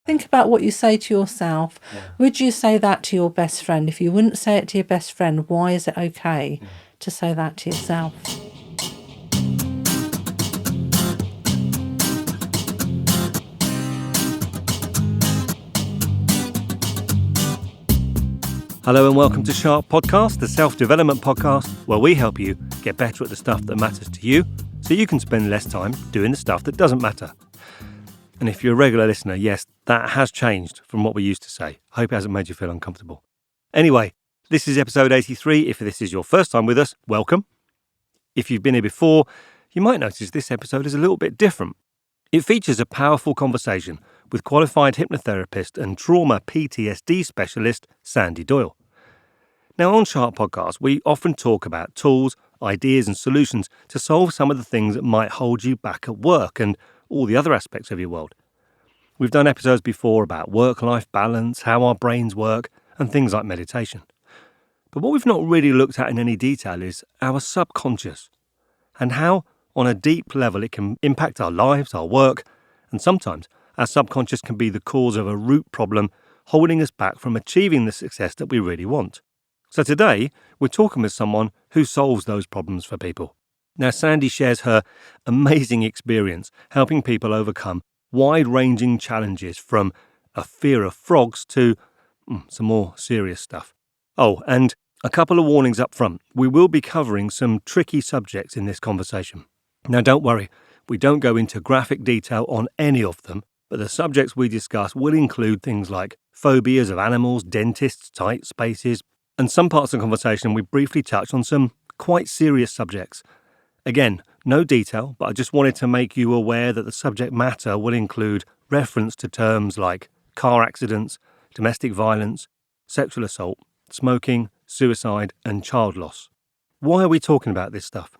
Think about what you say to yourself. Yeah. Would you say that to your best friend? If you wouldn't say it to your best friend, why is it okay to say that to yourself? Hello and welcome to Sharp Podcast, the self-development podcast where we help you get better at the stuff that matters to you so you can spend less time doing the stuff that doesn't matter. And if you're a regular listener, yes, that has changed from what we used to say. I hope it hasn't made you feel uncomfortable. Anyway, this is episode 83. If this is your first time with us, welcome. If you've been here before, you might notice this episode is a little bit different. It features a powerful conversation with qualified hypnotherapist and trauma PTSD specialist Sandie Doyle. Now on Sharp Podcast, we often talk about tools, ideas and solutions to solve some of the things that might hold you back at work and all the other aspects of your world. We've done episodes before about work-life balance, how our brains work, and things like meditation. But what we've not really looked at in any detail is our subconscious and how, on a deep level, it can impact our lives, our work, and sometimes our subconscious can be the cause of a root problem holding us back from achieving the success that we really want. So today, we're talking with someone who solves those problems for people. Now, Sandie shares her amazing experience helping people overcome wide-ranging challenges from a fear of frogs to some more serious stuff. Oh, and a couple of warnings up front. We will be covering some tricky subjects in this conversation. Now, don't worry, we don't go into graphic detail on any of them, but the subjects we discuss will include things like phobias of animals, dentists, tight spaces, and some parts of the conversation we briefly touch on some quite serious subjects. Again, no detail, but I just wanted to make you aware that the subject matter will include reference to terms like car accidents, domestic violence, sexual assault, smoking, suicide, and child loss. Why are we talking about this stuff?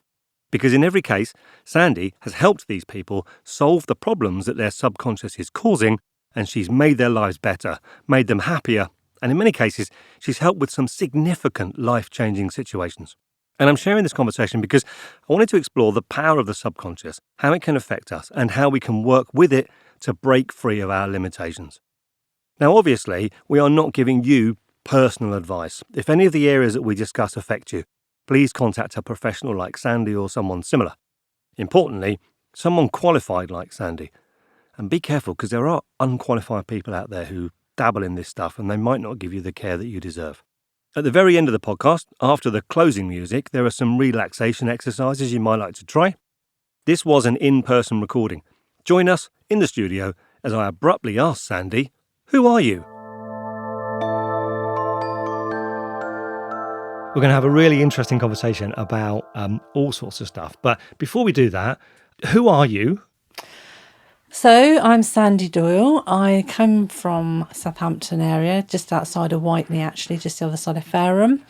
Because in every case, Sandie has helped these people solve the problems that their subconscious is causing, and she's made their lives better, made them happier, and in many cases, she's helped with some significant life-changing situations. And I'm sharing this conversation because I wanted to explore the power of the subconscious, how it can affect us, and how we can work with it to break free of our limitations. Now, obviously, we are not giving you personal advice. If any of the areas that we discuss affect you, please contact a professional like Sandie or someone similar. Importantly, someone qualified like Sandie. And be careful, because there are unqualified people out there who dabble in this stuff and they might not give you the care that you deserve. At the very end of the podcast, after the closing music, there are some relaxation exercises you might like to try. This was an in-person recording. Join us in the studio as I abruptly ask Sandie, who are you? We're going to have a really interesting conversation about all sorts of stuff. But before we do that, who are you? So I'm Sandie Doyle. I come from Southampton area, just outside of Whiteley, actually, just the other side of Fareham.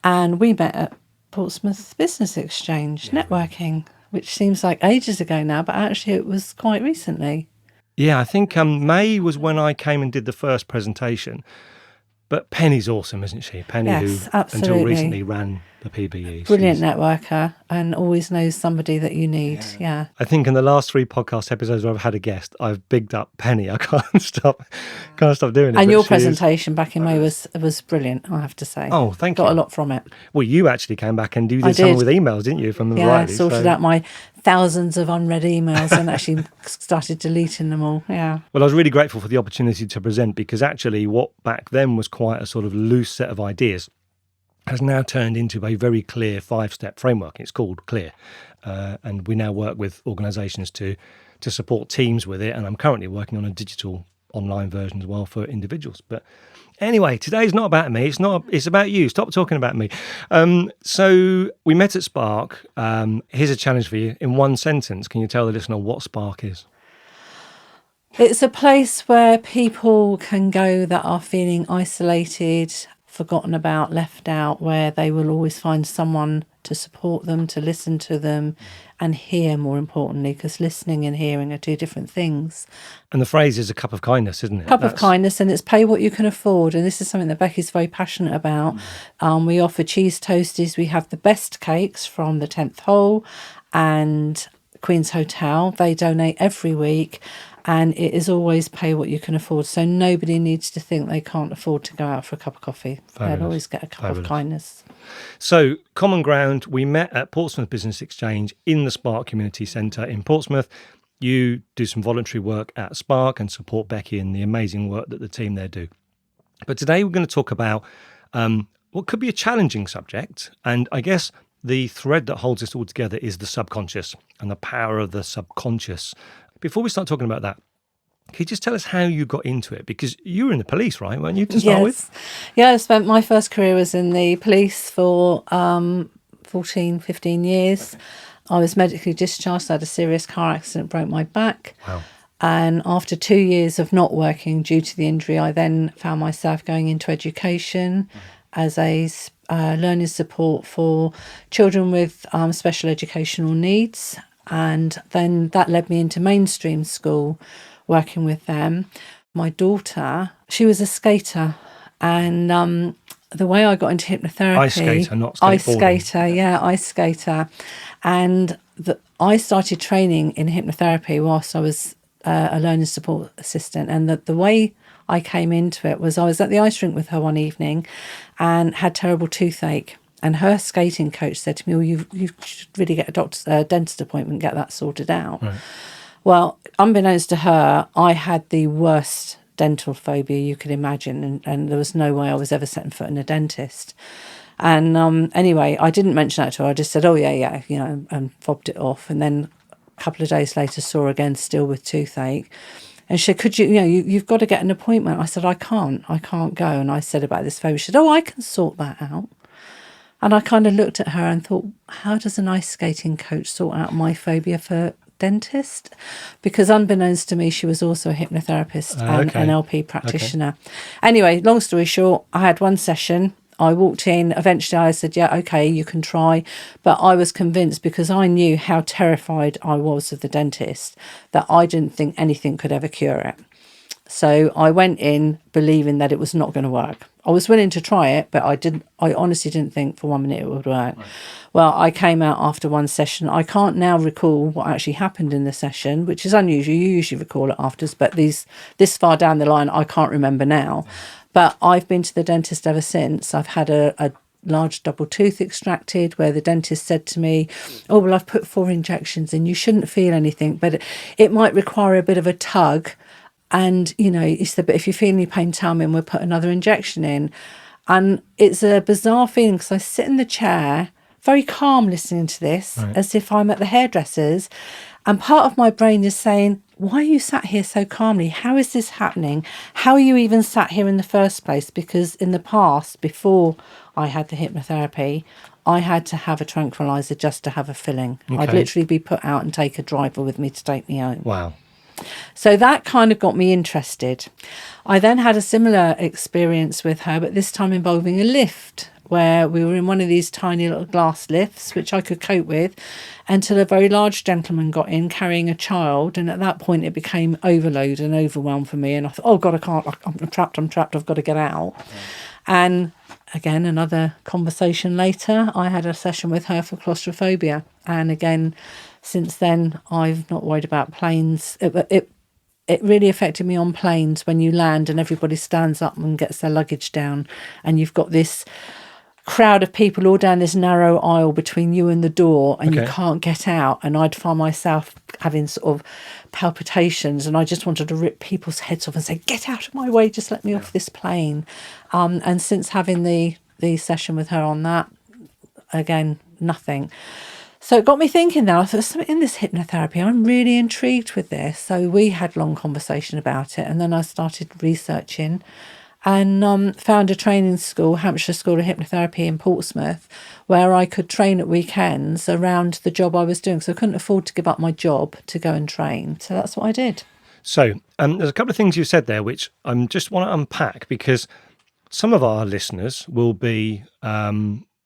And we met at Portsmouth Business Exchange networking, which seems like ages ago now, but actually it was quite recently. Yeah, I think May was when I came and did the first presentation. But Penny's awesome, isn't she? Penny, yes, who absolutely. until recently ran the PBE. Brilliant networker and always knows somebody that you need. Yeah. I think in the last 3 podcast episodes where I've had a guest, I've bigged up Penny. I can't stop doing it. And your presentation back in May was brilliant, I have to say. Oh, thank you. Got a lot from it. Well, you actually came back and you did something with emails, didn't you? From the variety, sorted out my thousands of unread emails and actually started deleting them all. Yeah. Well, I was really grateful for the opportunity to present, because actually what back then was quite a sort of loose set of ideas has now turned into a very clear 5-step framework. It's called CLEAR. And we now work with organisations to support teams with it. And I'm currently working on a digital online version as well for individuals. But anyway, today's not about me. It's about you. Stop talking about me. So we met at Spark. Here's a challenge for you. In one sentence, can you tell the listener what Spark is? It's a place where people can go that are feeling isolated, forgotten about, left out, where they will always find someone to support them, to listen to them and hear, more importantly, because listening and hearing are 2 different things. And the phrase is a cup of kindness, isn't it? Cup of kindness, and it's pay what you can afford. And this is something that Becky's very passionate about. We offer cheese toasties. We have the best cakes from the 10th Hole and Queen's Hotel. They donate every week. And it is always pay what you can afford. So nobody needs to think they can't afford to go out for a cup of coffee. Fabulous. They'll always get a cup of kindness. So, common ground, we met at Portsmouth Business Exchange in the Spark Community Centre in Portsmouth. You do some voluntary work at Spark and support Becky in the amazing work that the team there do. But today we're going to talk about what could be a challenging subject. And I guess the thread that holds this all together is the subconscious and the power of the subconscious. Before we start talking about that, can you just tell us how you got into it? Because you were in the police, right? Weren't you, to start with? Yeah, I spent my first career was in the police for 14, 15 years. I was medically discharged. I had a serious car accident, broke my back. Wow. And after 2 years of not working due to the injury, I then found myself going into education as a learning support for children with special educational needs. And then that led me into mainstream school, working with them. My daughter, she was a skater, and the way I got into hypnotherapy... Ice skater, not skateboarding. Ice skater, yeah, ice skater. And I started training in hypnotherapy whilst I was a learning support assistant. And the way I came into it was I was at the ice rink with her one evening and had terrible toothache. And her skating coach said to me, well, you should really get a dentist appointment, get that sorted out. Right. Well, unbeknownst to her, I had the worst dental phobia you could imagine. And there was no way I was ever setting foot in a dentist. And anyway, I didn't mention that to her. I just said, oh, yeah, and fobbed it off. And then a couple of days later, saw her again, still with toothache. And she said, could you've got to get an appointment. I said, I can't go. And I said about this phobia. She said, oh, I can sort that out. And I kind of looked at her and thought, how does an ice skating coach sort out my phobia for dentist? Because unbeknownst to me, she was also a hypnotherapist and NLP practitioner. Okay. Anyway, long story short, I had one session. I walked in. Eventually, I said, yeah, okay, you can try. But I was convinced, because I knew how terrified I was of the dentist, that I didn't think anything could ever cure it. So I went in believing that it was not going to work. I was willing to try it, but I honestly didn't think for 1 minute it would work. Right. Well, I came out after one session. I can't now recall what actually happened in the session, which is unusual. You usually recall it afterwards, but this far down the line, I can't remember now. But I've been to the dentist ever since. I've had a large double tooth extracted, where the dentist said to me, oh, well, I've put 4 injections in. You shouldn't feel anything, but it might require a bit of a tug. And, he said, but if you feel any pain, tell me and we'll put another injection in. And it's a bizarre feeling, because I sit in the chair, very calm, listening to this, right, as if I'm at the hairdresser's. And part of my brain is saying, why are you sat here so calmly? How is this happening? How are you even sat here in the first place? Because in the past, before I had the hypnotherapy, I had to have a tranquilizer just to have a filling. Okay. I'd literally be put out and take a driver with me to take me home. Wow. So that kind of got me interested. I then had a similar experience with her, but this time involving a lift, where we were in one of these tiny little glass lifts, which I could cope with, until a very large gentleman got in carrying a child. And at that point, it became overload and overwhelm for me. And I thought, oh, God, I can't, I'm trapped, I've got to get out. Yeah. And again, another conversation later, I had a session with her for claustrophobia. And again, since then, I've not worried about planes. It really affected me on planes when you land and everybody stands up and gets their luggage down, and you've got this crowd of people all down this narrow aisle between you and the door, and you can't get out. And I'd find myself having sort of palpitations, and I just wanted to rip people's heads off and say, get out of my way, just let me off this plane. And since having the session with her on that, again, nothing. So it got me thinking now, I thought, there's something in this hypnotherapy. I'm really intrigued with this. So we had a long conversation about it. And then I started researching and found a training school, Hampshire School of Hypnotherapy in Portsmouth, where I could train at weekends around the job I was doing. So I couldn't afford to give up my job to go and train. So that's what I did. So there's a couple of things you said there, which I just want to unpack, because some of our listeners will be...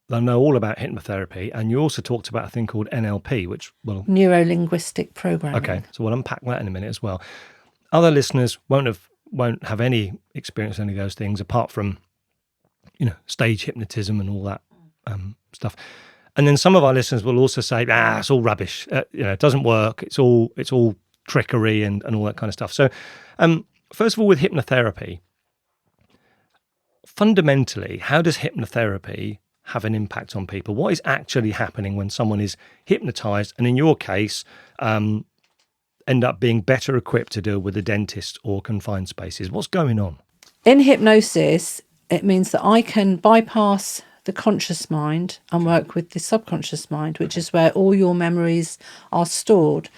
they'll know all about hypnotherapy, and you also talked about a thing called NLP, which will... Neuro Linguistic programming. Okay, so we'll unpack that in a minute as well. Other listeners won't have any experience with any of those things, apart from, stage hypnotism and all that stuff. And then some of our listeners will also say, it's all rubbish. It doesn't work. It's all trickery and all that kind of stuff. So first of all, with hypnotherapy, fundamentally, how does hypnotherapy have an impact on people? What is actually happening when someone is hypnotized and, in your case, end up being better equipped to deal with a dentist or confined spaces? What's going on? In hypnosis, it means that I can bypass the conscious mind and work with the subconscious mind, which is where all your memories are stored.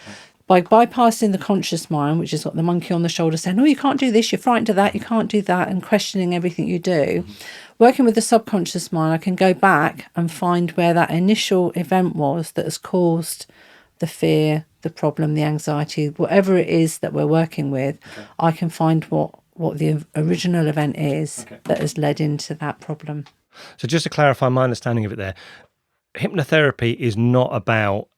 By bypassing the conscious mind, which has got the monkey on the shoulder saying, oh, you can't do this, you're frightened of that, you can't do that, and questioning everything you do, working with the subconscious mind, I can go back and find where that initial event was that has caused the fear, the problem, the anxiety, whatever it is that we're working with. I can find what the original event is that has led into that problem. So just to clarify my understanding of it there, hypnotherapy is not about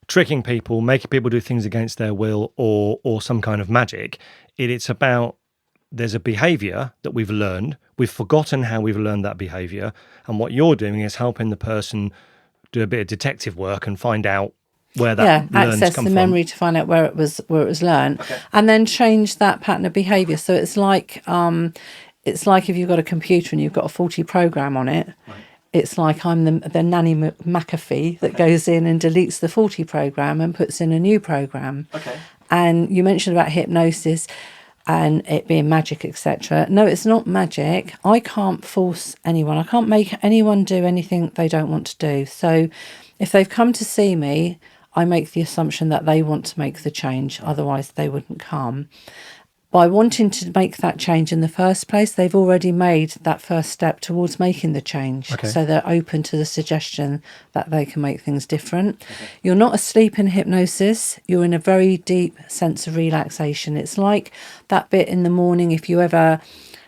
tricking people, making people do things against their will or some kind of magic. It's about, there's a behavior that we've learned, we've forgotten how we've learned that behavior, and what you're doing is helping the person do a bit of detective work and find out where that access the memory to find out where it was learned, and then change that pattern of behavior. So it's like if you've got a computer and you've got a faulty program on it. Right. It's like I'm the Nannie McAffee that goes in and deletes the faulty program and puts in a new program. And you mentioned about hypnosis and it being magic, etc. No, it's not magic. I can't force anyone. I can't make anyone do anything they don't want to do. So if they've come to see me, I make the assumption that they want to make the change. Otherwise, they wouldn't come. By wanting to make that change in the first place, they've already made that first step towards making the change. So they're open to the suggestion that they can make things different. You're not asleep in hypnosis. You're in a very deep sense of relaxation. It's like that bit in the morning, if you ever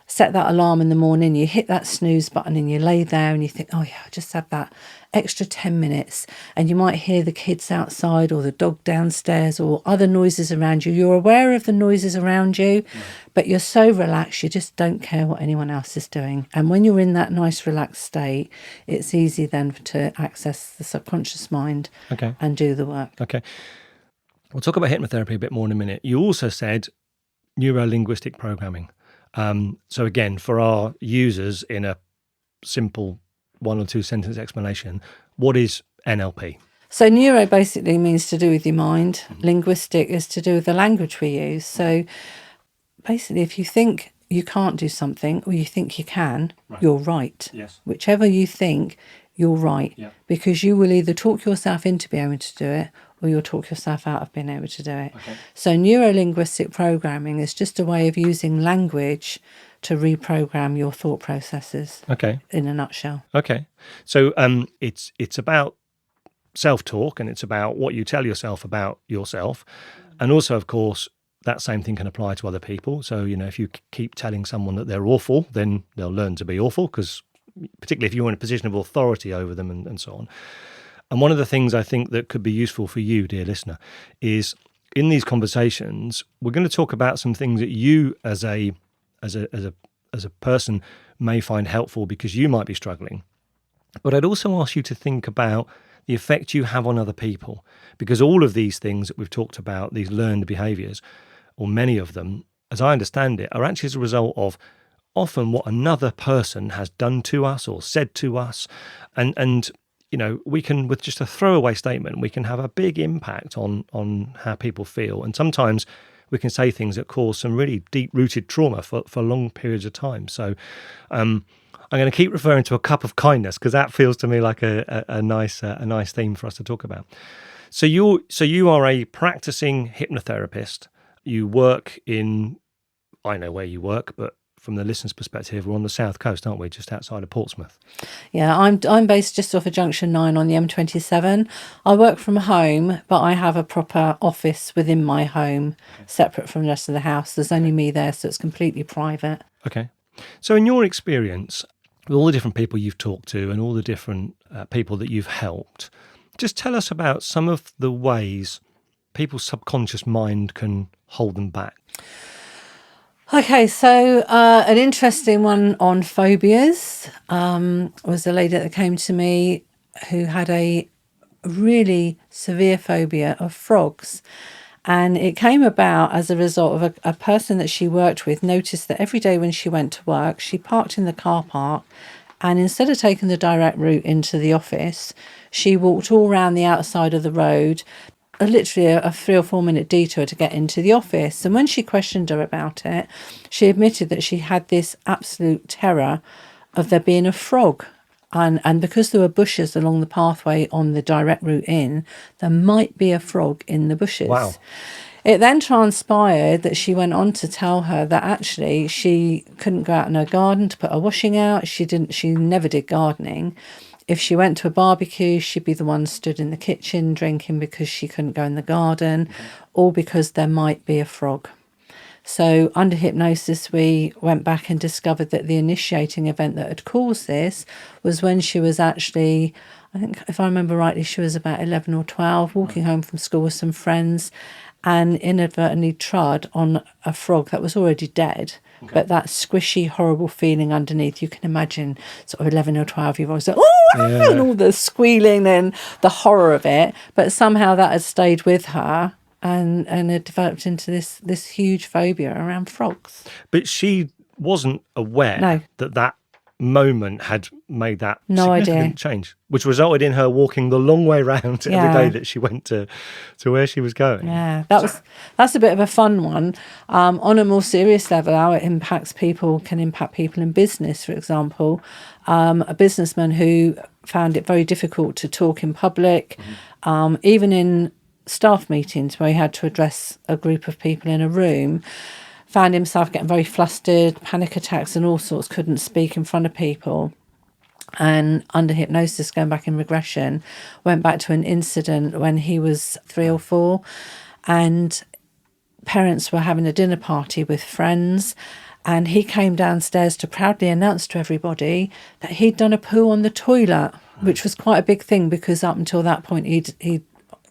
set that alarm in the morning, you hit that snooze button and you lay there and you think, oh yeah, I just had that extra 10 minutes, and you might hear the kids outside or the dog downstairs or other noises around you. You're aware of the noises around you, but you're so relaxed you just don't care what anyone else is doing. And when you're in that nice relaxed state, it's easy then to access the subconscious mind and do the work. We'll talk about hypnotherapy a bit more in a minute. You also said neuro-linguistic programming. So again, for our users, in a simple 1 or 2 sentence explanation, what is NLP? So neuro basically means to do with your mind. Linguistic is to do with the language we use. So basically, if you think you can't do something or you think you can, you're right. Whichever you think, you're right. Because you will either talk yourself into being able to do it or you'll talk yourself out of being able to do it. So neuro-linguistic programming is just a way of using language to reprogram your thought processes. In a nutshell. So it's about self-talk, and it's about what you tell yourself about yourself. And also, of course, that same thing can apply to other people. So, if you keep telling someone that they're awful, then they'll learn to be awful, because particularly if you're in a position of authority over them and so on. And one of the things I think that could be useful for you, dear listener, is in these conversations, we're going to talk about some things that you as a person may find helpful because you might be struggling. But I'd also ask you to think about the effect you have on other people, because all of these things that we've talked about, these learned behaviours, or many of them, as I understand it, are actually as a result of often what another person has done to us or said to us. And we can, with just a throwaway statement, we can have a big impact on how people feel. And sometimes we can say things that cause some really deep-rooted trauma for long periods of time. So I'm going to keep referring to a cup of kindness, because that feels to me like a nice theme for us to talk about. So you are a practicing hypnotherapist. You work in, I know where you work, but from the listener's perspective, we're on the south coast, aren't we? Just outside of Portsmouth. Yeah, I'm based just off of Junction 9 on the M27. I work from home, but I have a proper office within my home, separate from the rest of the house. There's only me there, so it's completely private. So in your experience, with all the different people you've talked to and all the different people that you've helped, just tell us about some of the ways people's subconscious mind can hold them back. Okay, so an interesting one on phobias was a lady that came to me who had a really severe phobia of frogs. And it came about as a result of a person that she worked with noticed that every day when she went to work, she parked in the car park, and instead of taking the direct route into the office, she walked all around the outside of the road, literally a 3 or 4 minute detour to get into the office. And when she questioned her about it, she admitted that she had this absolute terror of there being a frog. And because there were bushes along the pathway on the direct route in, there might be a frog in the bushes. Wow. It then transpired that she went on to tell her that actually she couldn't go out in her garden to put her washing out. She never did gardening. If she went to a barbecue, she'd be the one stood in the kitchen drinking because she couldn't go in the garden, or because there might be a frog. So under hypnosis, we went back and discovered that the initiating event that had caused this was when she was actually, I think if I remember rightly, she was about 11 or 12, walking home from school with some friends, and inadvertently trod on a frog that was already dead. Okay. But that squishy, horrible feeling underneath, you can imagine sort of 11 or 12-year-olds like, and all the squealing and the horror of it. But somehow that had stayed with her and it developed into this huge phobia around frogs. But she wasn't aware that moment had made that significant change, which resulted in her walking the long way round every day that she went to where she was going. Yeah, that's a bit of a fun one. On a more serious level, how it can impact people in business, for example. A businessman who found it very difficult to talk in public, even in staff meetings where he had to address a group of people in a room, found himself getting very flustered, panic attacks and all sorts, couldn't speak in front of people. And under hypnosis, going back in regression, went back to an incident when he was 3 or 4, and parents were having a dinner party with friends, and he came downstairs to proudly announce to everybody that he'd done a poo on the toilet, which was quite a big thing because up until that point he'd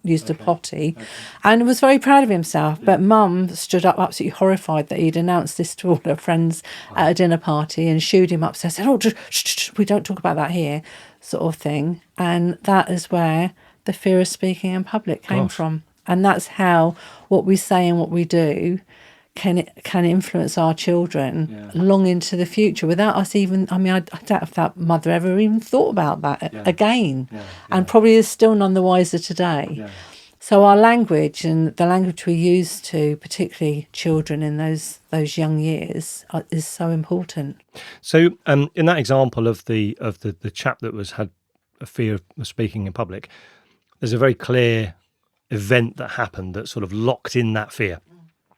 used a potty, and was very proud of himself. But Mum stood up absolutely horrified that he'd announced this to all her friends at a dinner party and shooed him upstairs, said, just, we don't talk about that here, sort of thing. And that is where the fear of speaking in public came from. And that's how what we say and what we do can influence our children long into the future without us even, I doubt if that mother ever even thought about that again, and probably is still none the wiser today. So our language and the language we use to particularly children in those young years is so important. So in that example of the chap that had a fear of speaking in public, there's a very clear event that happened that sort of locked in that fear.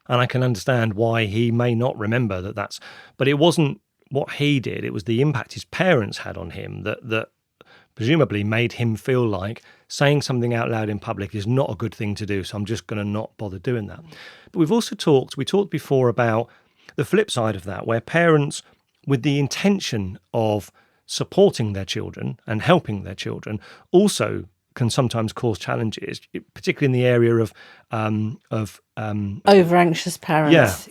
And I can understand why he may not remember that's... But it wasn't what he did, it was the impact his parents had on him that presumably made him feel like saying something out loud in public is not a good thing to do, so I'm just going to not bother doing that. But we talked before about the flip side of that, where parents, with the intention of supporting their children and helping their children, also can sometimes cause challenges, particularly in the area of over anxious parents.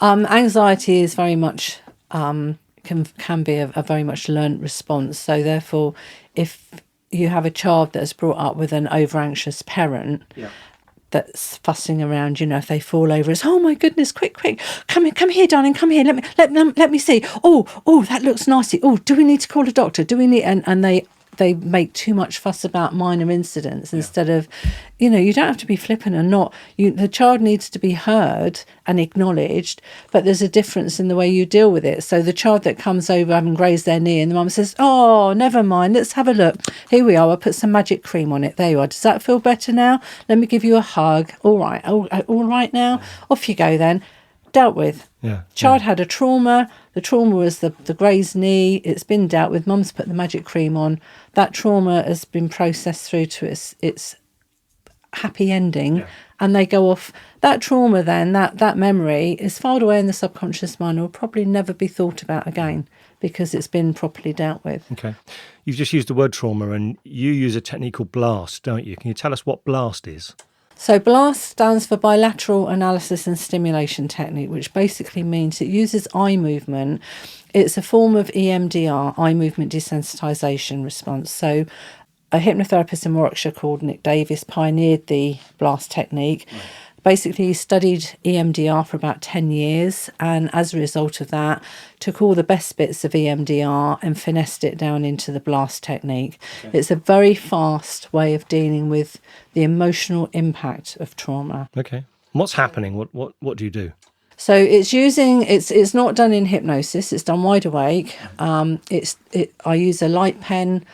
Anxiety is very much can be a very much learnt response. So therefore, if you have a child that's brought up with an over anxious parent that's fussing around, if they fall over, it's, oh my goodness, quick, come here, darling, come here, let me see. Oh, that looks nasty. Oh, do we need to call a doctor? Do we need? And they make too much fuss about minor incidents instead of, you don't have to be flippant and not. The child needs to be heard and acknowledged, but there's a difference in the way you deal with it. So the child that comes over having grazed their knee and the mum says, oh, never mind, let's have a look. Here we are, I'll put some magic cream on it. There you are. Does that feel better now? Let me give you a hug. All right. All right now? Off you go then. Dealt with. Child had a trauma. The trauma was the grazed knee. It's been dealt with. Mum's put the magic cream on. That trauma has been processed through to its happy ending, and they go off. That trauma then, that memory is filed away in the subconscious mind and will probably never be thought about again because it's been properly dealt with. Okay. You've just used the word trauma, and you use a technique called BLAST, don't you? Can you tell us what BLAST is? So BLAST stands for Bilateral Analysis and Stimulation Technique, which basically means it uses eye movement. It's a form of EMDR, eye movement desensitization response. So a hypnotherapist in Warwickshire called Nick Davies pioneered the blast technique. Right. Basically, he studied EMDR for about 10 years, and as a result of that, took all the best bits of EMDR and finessed it down into the blast technique. Okay. It's a very fast way of dealing with the emotional impact of trauma. Okay. What's happening? What do you do? So it's not done in hypnosis. It's done wide awake. I use a light pen,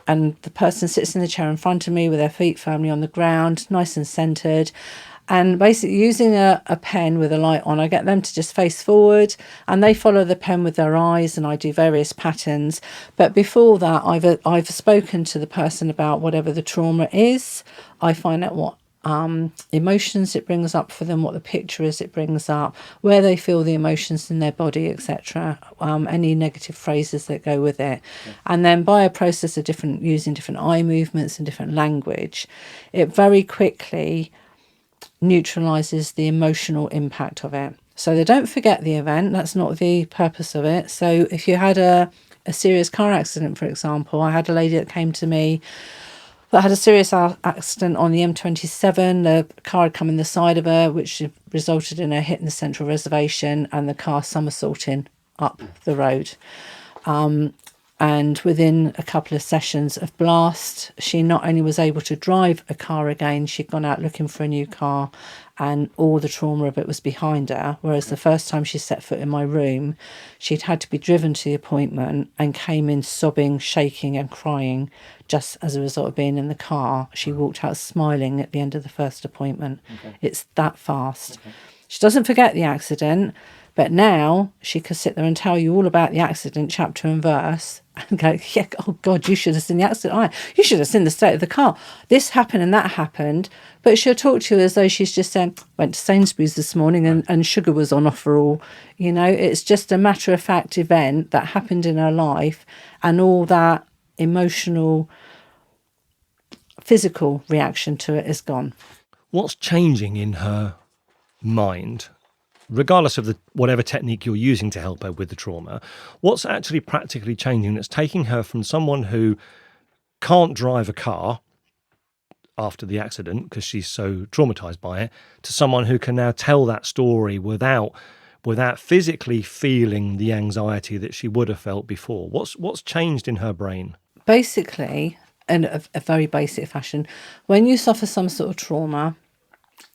and the person sits in the chair in front of me with their feet firmly on the ground, nice and centered. And basically using a pen with a light on, I get them to just face forward and they follow the pen with their eyes, and I do various patterns. But before that, I've spoken to the person about whatever the trauma is. I find out what emotions it brings up for them, what the picture is it brings up, where they feel the emotions in their body, etc. Any negative phrases that go with it. Yeah. And then by a process of using different eye movements and different language, it very quickly neutralizes the emotional impact of it. So they don't forget the event. That's not the purpose of it. So if you had a serious car accident, for example, I had a lady that came to me that had a serious accident on the M27. The car had come in the side of her, which resulted in her hitting the central reservation and the car somersaulting up the road. And within a couple of sessions of blast, she not only was able to drive a car again, she'd gone out looking for a new car, and all the trauma of it was behind her. Whereas the first time she set foot in my room, she'd had to be driven to the appointment and came in sobbing, shaking and crying just as a result of being in the car. She walked out smiling at the end of the first appointment. Okay. It's that fast. Okay. She doesn't forget the accident, but now she could sit there and tell you all about the accident, chapter and verse, and go, yeah, oh God, you should have seen the accident. You should have seen the state of the car. This happened and that happened. But she'll talk to you as though she's just saying, went to Sainsbury's this morning and sugar was on offer all. You know, it's just a matter-of-fact event that happened in her life, and all that emotional, physical reaction to it is gone. What's changing in her mind, regardless of whatever technique you're using to help her with the trauma? What's actually practically changing that's taking her from someone who can't drive a car after the accident because she's so traumatized by it, to someone who can now tell that story without physically feeling the anxiety that she would have felt before? What's changed in her brain? Basically, in a very basic fashion, when you suffer some sort of trauma,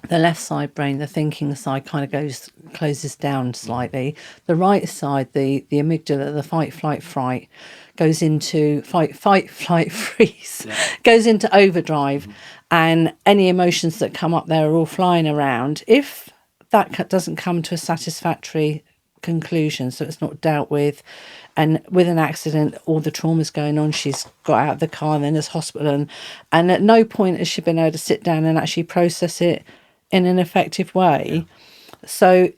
the left side brain, the thinking side, kind of closes down slightly. The right side, the amygdala, the fight, flight, fright, goes into fight, flight, freeze, goes into overdrive, and any emotions that come up there are all flying around. If that doesn't come to a satisfactory conclusion, so it's not dealt with, and with an accident, all the trauma's going on, she's got out of the car and then there's hospital, and at no point has she been able to sit down and actually process it in an effective way. So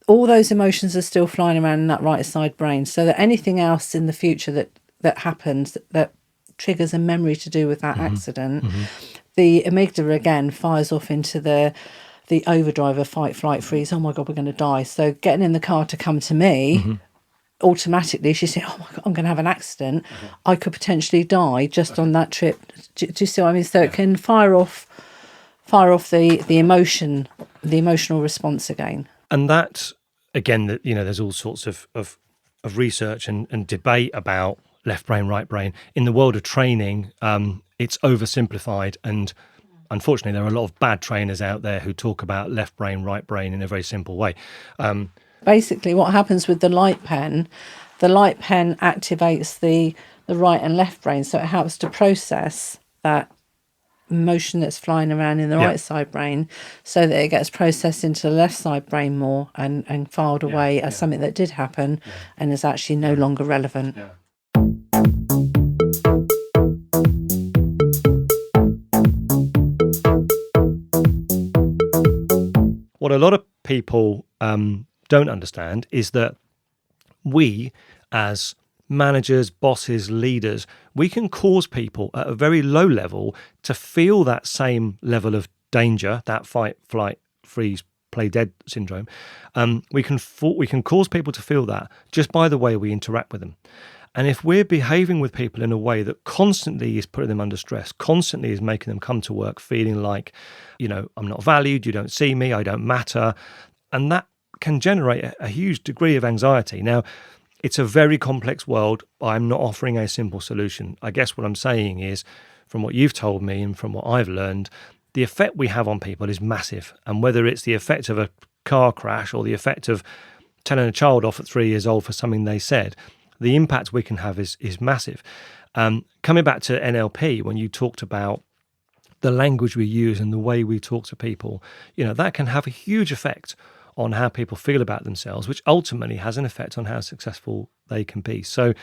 all those emotions are still flying around in that right side brain, so that anything else in the future that happens that triggers a memory to do with that accident, the amygdala again fires off into the overdrive of fight, flight, freeze. Oh my God, we're going to die. So getting in the car to come to me, automatically she's saying, oh my God, I'm going to have an accident. I could potentially die just on that trip. Do you see what I mean? So it can fire off the emotional response again. And that, again, there's all sorts of research and debate about left brain, right brain. In the world of training, it's oversimplified, and unfortunately there are a lot of bad trainers out there who talk about left brain, right brain in a very simple way. Basically what happens with the light pen activates the right and left brain, so it helps to process that emotion that's flying around in the right side brain, so that it gets processed into the left side brain more and filed away as something that did happen and is actually no longer relevant. What a lot of people don't understand is that we, as managers, bosses, leaders, we can cause people at a very low level to feel that same level of danger, that fight, flight, freeze, play dead syndrome. We can cause people to feel that just by the way we interact with them. And if we're behaving with people in a way that constantly is putting them under stress, constantly is making them come to work feeling like, I'm not valued, you don't see me, I don't matter, and that can generate a huge degree of anxiety. Now, it's a very complex world. I'm not offering a simple solution. I guess what I'm saying is, from what you've told me and from what I've learned, the effect we have on people is massive. And whether it's the effect of a car crash or the effect of telling a child off at 3 years old for something they said, the impact we can have is massive. Coming back to NLP, when you talked about the language we use and the way we talk to people, that can have a huge effect on how people feel about themselves, which ultimately has an effect on how successful they can be. So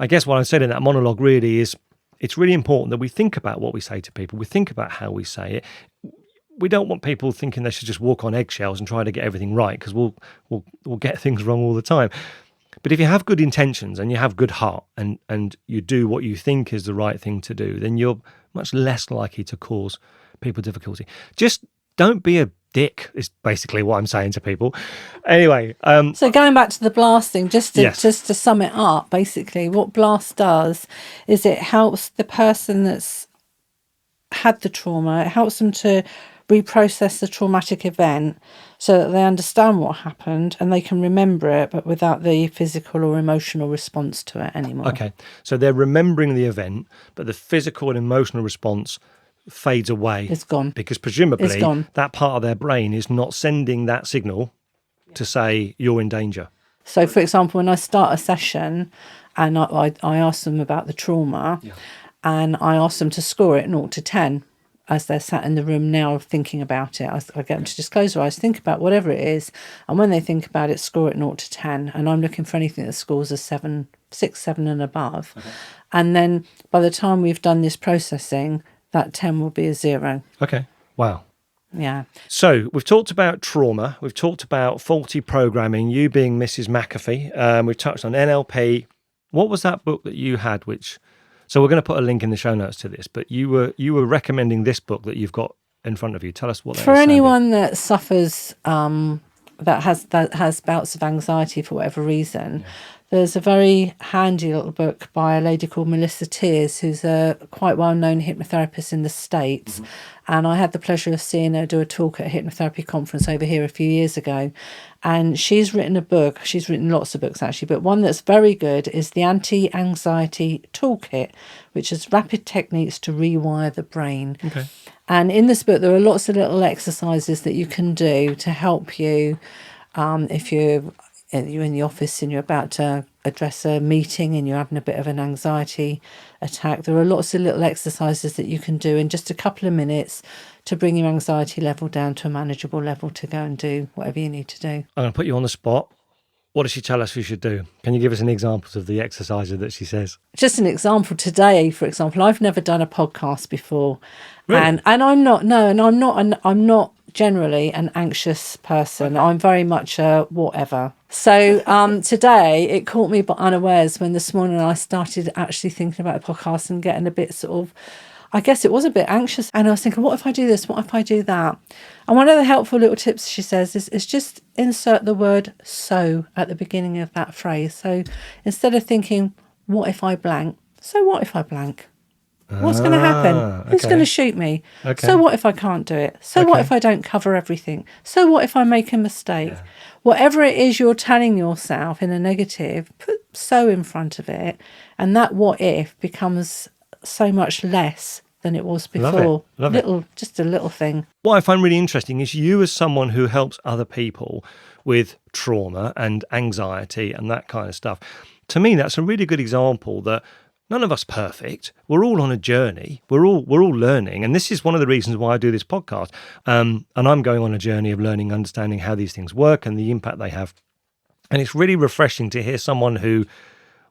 I guess what I said in that monologue really is, it's really important that we think about what we say to people. We think about how we say it. We don't want people thinking they should just walk on eggshells and try to get everything right, because we'll get things wrong all the time. But if you have good intentions and you have good heart and you do what you think is the right thing to do, then you're much less likely to cause people difficulty. Just don't be a dick is basically what I'm saying to people. Anyway. So going back to the blasting, just to sum it up, basically what blast does is it helps the person that's had the trauma, it helps them to reprocess the traumatic event so that they understand what happened and they can remember it, but without the physical or emotional response to it anymore. Okay, so they're remembering the event, but the physical and emotional response fades away. It's gone. Because presumably that part of their brain is not sending that signal to say you're in danger. So, for example, when I start a session and I ask them about the trauma, and I ask them to score it 0 to 10, as they're sat in the room now thinking about it. I get them to just close their eyes, think about whatever it is, and when they think about it, score it 0 to 10. And I'm looking for anything that scores a 7, 6, 7 and above. Okay. And then by the time we've done this processing, that 10 will be a 0. Okay. Wow. Yeah. So we've talked about trauma. We've talked about faulty programming, you being Mrs. McAffee. We've touched on NLP. What was that book that you had, which... So we're going to put a link in the show notes to this, but you were recommending this book that you've got in front of you. Tell us what that is. For anyone that suffers, that has bouts of anxiety for whatever reason, there's a very handy little book by a lady called Melissa Tears, who's a quite well-known hypnotherapist in the States. Mm-hmm. And I had the pleasure of seeing her do a talk at a hypnotherapy conference over here a few years ago. And she's written a book. She's written lots of books, actually. But one that's very good is the Anti-Anxiety Toolkit, which is rapid techniques to rewire the brain. Okay. And in this book, there are lots of little exercises that you can do to help you if you're in the office and you're about to address a meeting and you're having a bit of an anxiety attack. There are lots of little exercises that you can do in just a couple of minutes to bring your anxiety level down to a manageable level to go and do whatever you need to do. I'm going to put you on the spot. What does she tell us we should do? Can you give us an example of the exercises that she says? Just an example today, for example, I've never done a podcast before. Really? And I'm not generally an anxious person. Okay. I'm very much a whatever. So today it caught me unawares when this morning I started actually thinking about the podcast and getting a bit sort of, I guess it was a bit anxious. And I was thinking, what if I do this? What if I do that? And one of the helpful little tips she says is just insert the word so at the beginning of that phrase. So instead of thinking, what if I blank? So what if I blank? What's going to happen? Who's going to shoot me? Okay. So what if I can't do it? So what if I don't cover everything? So what if I make a mistake? Yeah. Whatever it is you're telling yourself in a negative, put so in front of it, and that what if becomes so much less than it was before. Love it. Just a little thing. What I find really interesting is you as someone who helps other people with trauma and anxiety and that kind of stuff. To me, that's a really good example that none of us perfect. We're all on a journey. We're all learning. And this is one of the reasons why I do this podcast. And I'm going on a journey of learning, understanding how these things work and the impact they have. And it's really refreshing to hear someone who,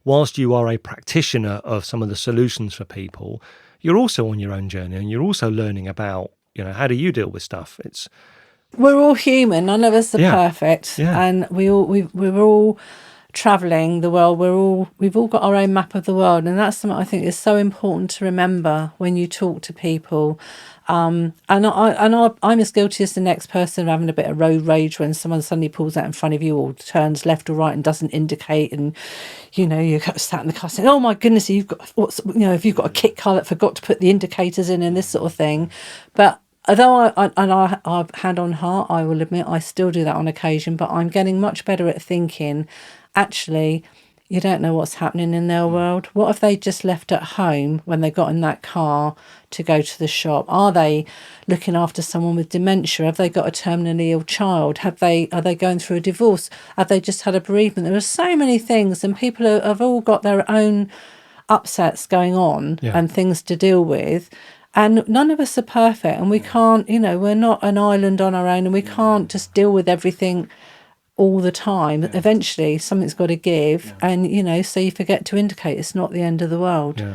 whilst you are a practitioner of some of the solutions for people, you're also on your own journey and you're also learning about, how do you deal with stuff? We're all human. None of us are perfect. Yeah. And we're all traveling the world. We've all got our own map of the world, and that's something I think is so important to remember when you talk to people I'm as guilty as the next person of having a bit of road rage when someone suddenly pulls out in front of you or turns left or right and doesn't indicate, and you sat in the car saying, "Oh my goodness, if you've got a kit car that forgot to put the indicators in and this sort of thing." But although I hand on heart, I will admit I still do that on occasion. But I'm getting much better at thinking, actually, you don't know what's happening in their world. What have they just left at home when they got in that car to go to the shop? Are they looking after someone with dementia? Have they got a terminally ill child? Are they going through a divorce? Have they just had a bereavement? There are so many things, and people have all got their own upsets going on and things to deal with. And none of us are perfect, and we can't, we're not an island on our own, and we can't just deal with everything all the time. Eventually something's got to give, and so you forget to indicate. It's not the end of the world.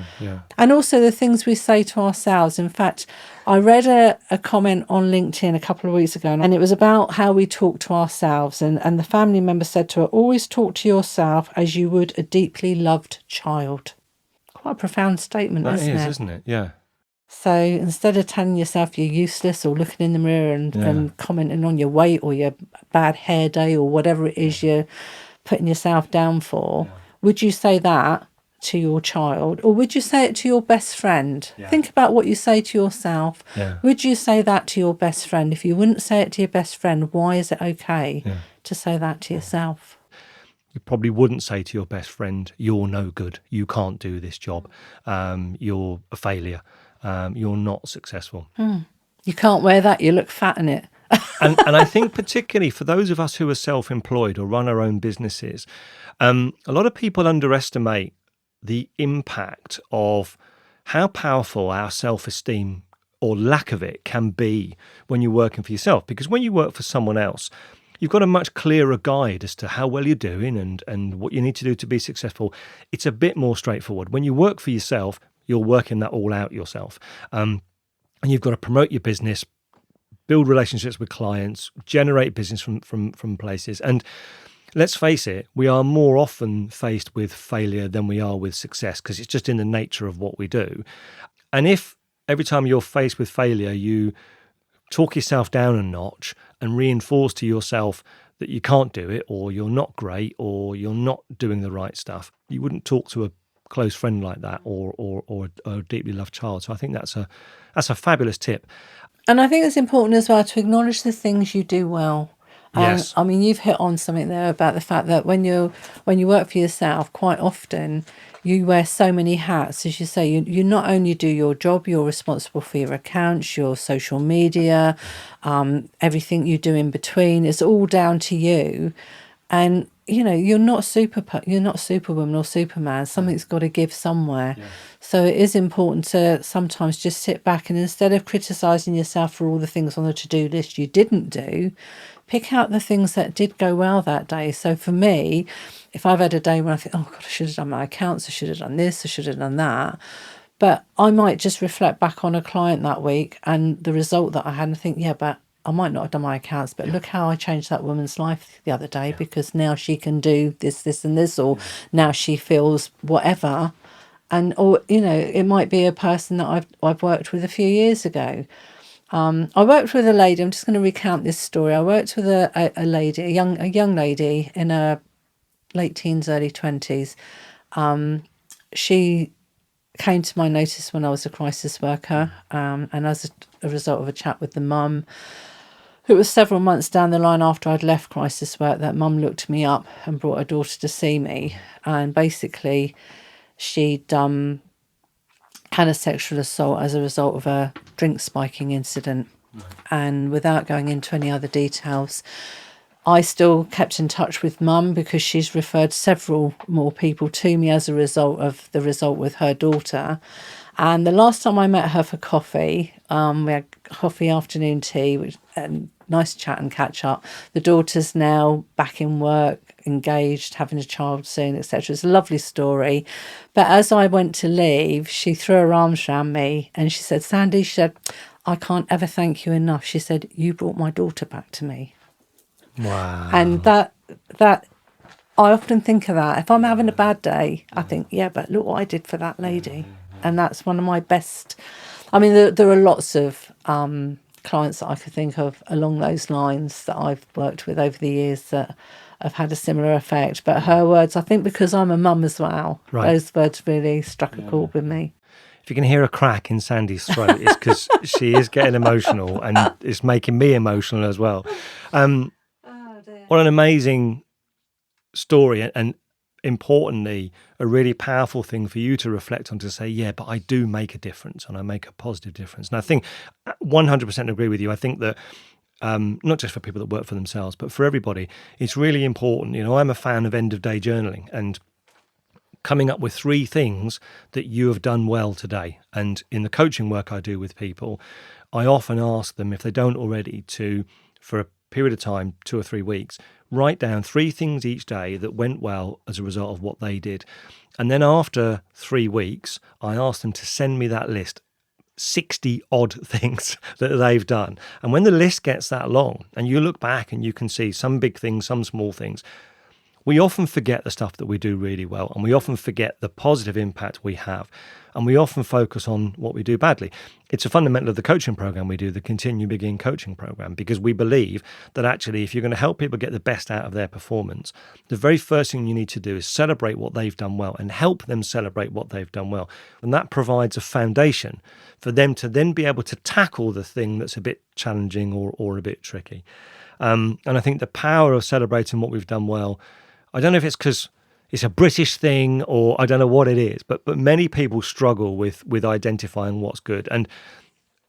And also the things we say to ourselves. In fact, I read a comment on LinkedIn a couple of weeks ago, and it was about how we talk to ourselves, and the family member said to her, always talk to yourself as you would a deeply loved child. Quite a profound statement, isn't it? Yeah. So instead of telling yourself you're useless or looking in the mirror and commenting on your weight or your bad hair day or whatever it is you're putting yourself down for, would you say that to your child, or would you say it to your best friend? Think about what you say to yourself. Would you say that to your best friend? If you wouldn't say it to your best friend, why is it okay to say that to yourself? You probably wouldn't say to your best friend, "You're no good. You can't do this job. You're a failure. You're not successful." You can't wear that. You look fat in it. and I think particularly for those of us who are self-employed or run our own businesses, a lot of people underestimate the impact of how powerful our self-esteem or lack of it can be when you're working for yourself. Because when you work for someone else, you've got a much clearer guide as to how well you're doing and what you need to do to be successful. It's a bit more straightforward. When you work for yourself, you're working that all out yourself. And you've got to promote your business, build relationships with clients, generate business from places. And let's face it, we are more often faced with failure than we are with success, because it's just in the nature of what we do. And if every time you're faced with failure, you talk yourself down a notch and reinforce to yourself that you can't do it, or you're not great, or you're not doing the right stuff, you wouldn't talk to a close friend like that, or a deeply loved child. So I think that's a fabulous tip. And I think it's important as well to acknowledge the things you do well. Yes. I mean, you've hit on something there about the fact that when you work for yourself, quite often you wear so many hats. As you say, you not only do your job, you're responsible for your accounts, your social media, everything you do in between. It's all down to you. And you're not Superwoman or Superman. Something's got to give somewhere. So it is important to sometimes just sit back and, instead of criticising yourself for all the things on the to-do list you didn't do, pick out the things that did go well that day. So for me, if I've had a day where I think, oh God, I should have done my accounts, I should have done this, I should have done that, but I might just reflect back on a client that week and the result that I had and think, but I might not have done my accounts, but look how I changed that woman's life the other day, because now she can do this, this and this, or now she feels whatever. And, or, it might be a person that I've worked with a few years ago. I worked with a lady. I'm just going to recount this story. I worked with a lady, a young lady in her late teens, early 20s. She came to my notice when I was a crisis worker, and as a result of a chat with the mum, it was several months down the line after I'd left crisis work that mum looked me up and brought her daughter to see me. And basically, she'd had a sexual assault as a result of a drink spiking incident. And without going into any other details, I still kept in touch with mum because she's referred several more people to me as a result of the result with her daughter. And the last time I met her for coffee, we had coffee, afternoon tea, and nice chat and catch up. The daughter's now back in work, engaged, having a child soon, etc. It's a lovely story. But as I went to leave, she threw her arms around me and she said, "Sandie," she said, "I can't ever thank you enough." She said, "You brought my daughter back to me." Wow. And that I often think of that. If I'm having a bad day, I think, but look what I did for that lady. And that's one of my best. I mean, there are lots of clients that I could think of along those lines that I've worked with over the years that have had a similar effect. But her words, I think because I'm a mum as well, those words really struck a chord with me. If you can hear a crack in Sandie's throat, it's because she is getting emotional, and it's making me emotional as well. What an amazing story, and importantly, a really powerful thing for you to reflect on, to say, yeah, but I do make a difference, and I make a positive difference. And I think 100% agree with you. I think that not just for people that work for themselves, but for everybody, it's really important. I'm a fan of end of day journaling and coming up with 3 things that you have done well today. And in the coaching work I do with people, I often ask them, if they don't already, to, for a period of time, 2 or 3 weeks, write down 3 things each day that went well as a result of what they did. And then after 3 weeks, I ask them to send me that list, 60 odd things that they've done. And when the list gets that long and you look back and you can see some big things, some small things, we often forget the stuff that we do really well, and we often forget the positive impact we have, and we often focus on what we do badly. It's a fundamental of the coaching program we do, the Continue Begin coaching program, because we believe that actually if you're going to help people get the best out of their performance, the very first thing you need to do is celebrate what they've done well and help them celebrate what they've done well. And that provides a foundation for them to then be able to tackle the thing that's a bit challenging or a bit tricky. And I think the power of celebrating what we've done well, I don't know if it's because it's a British thing or I don't know what it is, but many people struggle with identifying what's good. And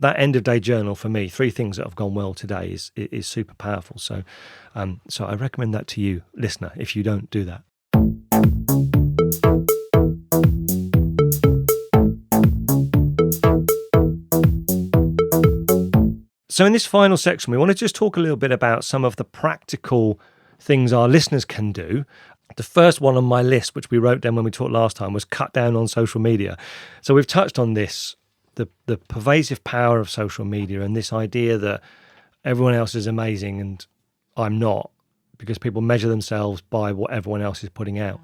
that end of day journal for me, 3 things that have gone well today, is super powerful. So I recommend that to you, listener, if you don't do that. So in this final section, we want to just talk a little bit about some of the practical things our listeners can do. The first one on my list, which we wrote down when we talked last time, was cut down on social media. So we've touched on this, the pervasive power of social media, and this idea that everyone else is amazing and I'm not, because people measure themselves by what everyone else is putting out.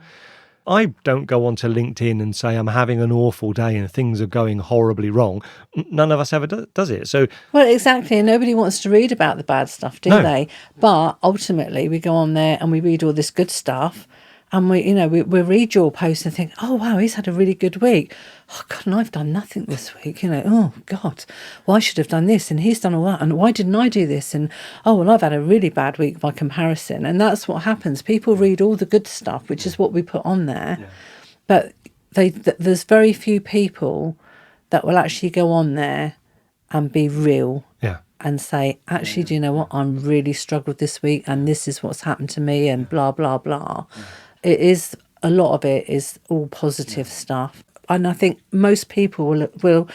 I don't go onto LinkedIn and say I'm having an awful day and things are going horribly wrong. None of us ever does it. So, well, exactly. And nobody wants to read about the bad stuff, do they? But ultimately, we go on there and we read all this good stuff. And we read your post and think, oh, wow, he's had a really good week. Oh, God, and I've done nothing this week. Oh, God, well, I should have done this and he's done all that. And why didn't I do this? And, oh, well, I've had a really bad week by comparison. And that's what happens. People read all the good stuff, which is what we put on there. Yeah. But there's very few people that will actually go on there and be real. Yeah. And say, actually, do you know what? I'm really struggled this week and this is what's happened to me and blah, blah, blah. Yeah. It is, a lot of it is all positive stuff. And I think most people will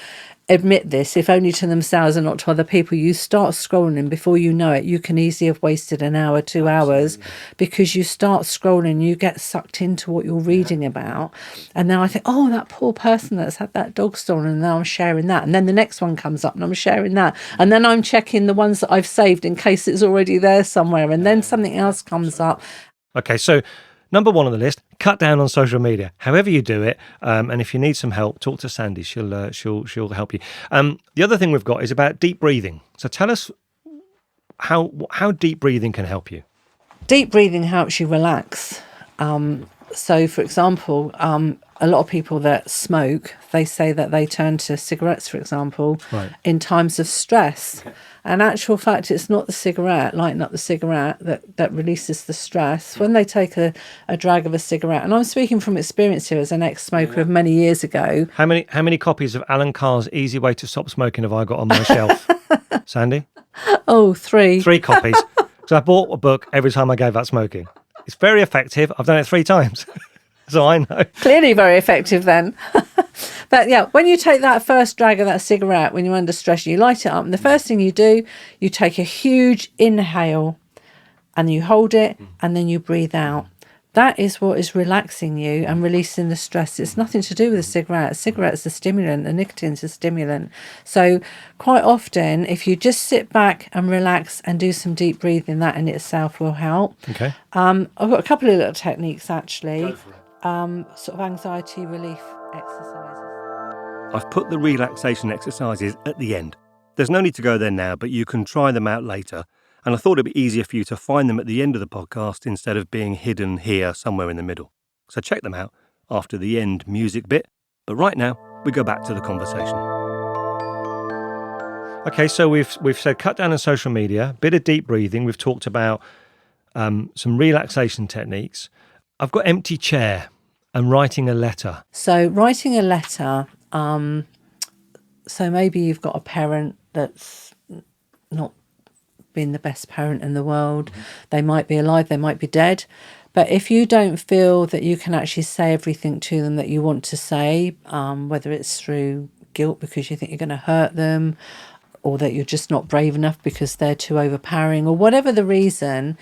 admit this, if only to themselves and not to other people. You start scrolling, before you know it, you can easily have wasted an hour, 2 hours, because you start scrolling, you get sucked into what you're reading about. And then I think, oh, that poor person that's had that dog stolen, and now I'm sharing that. And then the next one comes up and I'm sharing that. And then I'm checking the ones that I've saved in case it's already there somewhere. And then something else comes up. Okay, so number 1 on the list, cut down on social media. However you do it, and if you need some help, talk to Sandie. She'll help you. The other thing we've got is about deep breathing. So tell us how deep breathing can help you. Deep breathing helps you relax. So, for example, a lot of people that smoke, they say that they turn to cigarettes, for example, in times of stress. Okay. And actual fact, it's not the cigarette, lighting up the cigarette, that releases the stress. When they take a drag of a cigarette, and I'm speaking from experience here as an ex-smoker of many years ago. How many copies of Alan Carr's Easy Way to Stop Smoking have I got on my shelf? Sandie? Oh, 3. 3 copies. So I bought a book every time I gave up smoking. It's very effective. I've done it 3 times. So I know. Clearly very effective then. But yeah, when you take that first drag of that cigarette, when you're under stress, you light it up. And the first thing you do, you take a huge inhale and you hold it and then you breathe out. That is what is relaxing you and releasing the stress. It's nothing to do with a cigarette. A cigarette's a stimulant, a nicotine's a stimulant. So quite often, if you just sit back and relax and do some deep breathing, that in itself will help. Okay. I've got a couple of little techniques actually. Go for it. Sort of anxiety relief exercises. I've put the relaxation exercises at the end. There's no need to go there now, but you can try them out later. And I thought it'd be easier for you to find them at the end of the podcast instead of being hidden here somewhere in the middle. So check them out after the end music bit. But right now, we go back to the conversation. Okay, so we've said cut down on social media, bit of deep breathing. We've talked about some relaxation techniques. I've got empty chair and writing a letter. So writing a letter, so maybe you've got a parent that's not been the best parent in the world. They might be alive, they might be dead. But if you don't feel that you can actually say everything to them that you want to say, whether it's through guilt because you think you're going to hurt them, or that you're just not brave enough because they're too overpowering, or whatever the reason,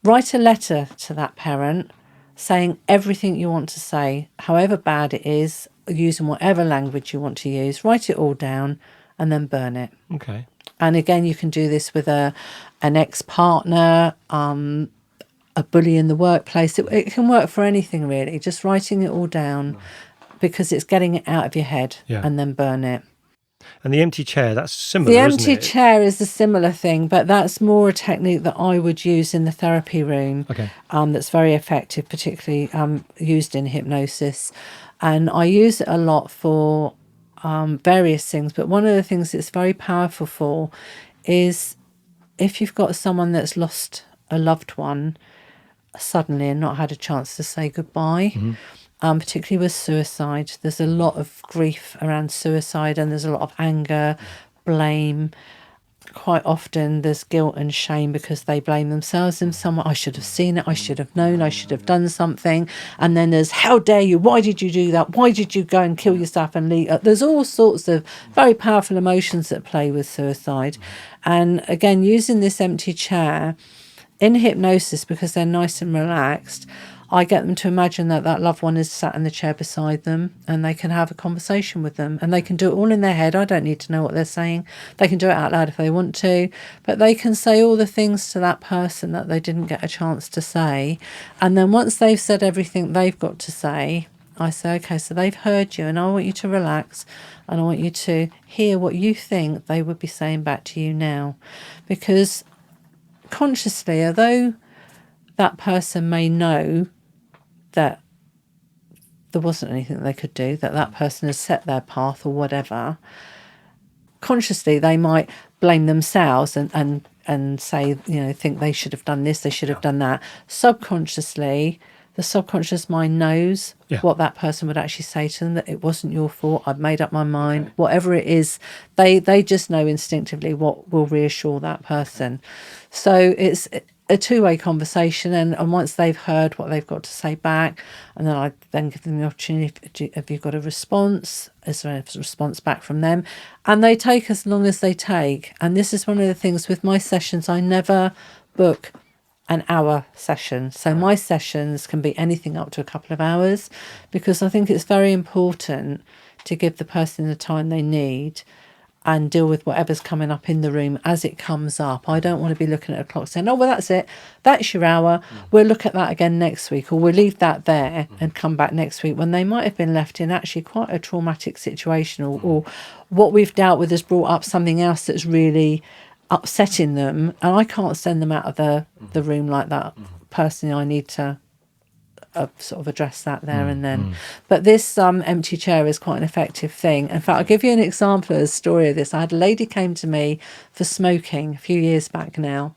write a letter to that parent saying everything you want to say, however bad it is, using whatever language you want to use. Write it all down and then burn it. Okay. And again, you can do this with an ex-partner, a bully in the workplace. It can work for anything, really. Just writing it all down because it's getting it out of your head and then burn it. And the empty chair, that's similar, The isn't empty it? chair is a similar thing, but that's more a technique that I would use in the therapy room. Okay. That's very effective, particularly used in hypnosis. And I use it a lot for various things. But one of the things it's very powerful for is if you've got someone that's lost a loved one suddenly and not had a chance to say goodbye. Particularly with suicide. There's a lot of grief around suicide and there's a lot of anger, blame. Quite often there's guilt and shame because they blame themselves in some way. I should have seen it, I should have known, I should have done something. And then there's, how dare you, why did you do that? Why did you go and kill yourself and leave? There's all sorts of very powerful emotions that play with suicide. And again, using this empty chair in hypnosis, because they're nice and relaxed, I get them to imagine that that loved one is sat in the chair beside them and they can have a conversation with them, and they can do it all in their head. I don't need to know what they're saying. They can do it out loud if they want to, but they can say all the things to that person that they didn't get a chance to say. And then once they've said everything they've got to say, I say, okay, so they've heard you and I want you to relax and I want you to hear what you think they would be saying back to you now. Because consciously, although that person may know that there wasn't anything they could do, that that person has set their path or whatever, consciously they might blame themselves and say, you know, think they should have done this, they should have done that. Subconsciously, the subconscious mind knows what that person would actually say to them, that it wasn't your fault, I've made up my mind, whatever it is, they just know instinctively what will reassure that person. So it's a two-way conversation, and once they've heard what they've got to say back, and then I then give them the opportunity, have you got a response? Is there a response back from them? And they take as long as they take. And this is one of the things with my sessions, I never book an hour session. So my sessions can be anything up to a couple of hours, because I think it's very important to give the person the time they need and deal with whatever's coming up in the room as it comes up. I don't want to be looking at a clock saying, oh, well, that's it. That's your hour. We'll look at that again next week, or we'll leave that there and come back next week, when they might have been left in actually quite a traumatic situation, or what we've dealt with has brought up something else that's really upsetting them. And I can't send them out of the room like that. Personally, I need to sort of address that there and then. But this empty chair is quite an effective thing. In fact, I'll give you an example of a story of this. I had a lady came to me for smoking a few years back now.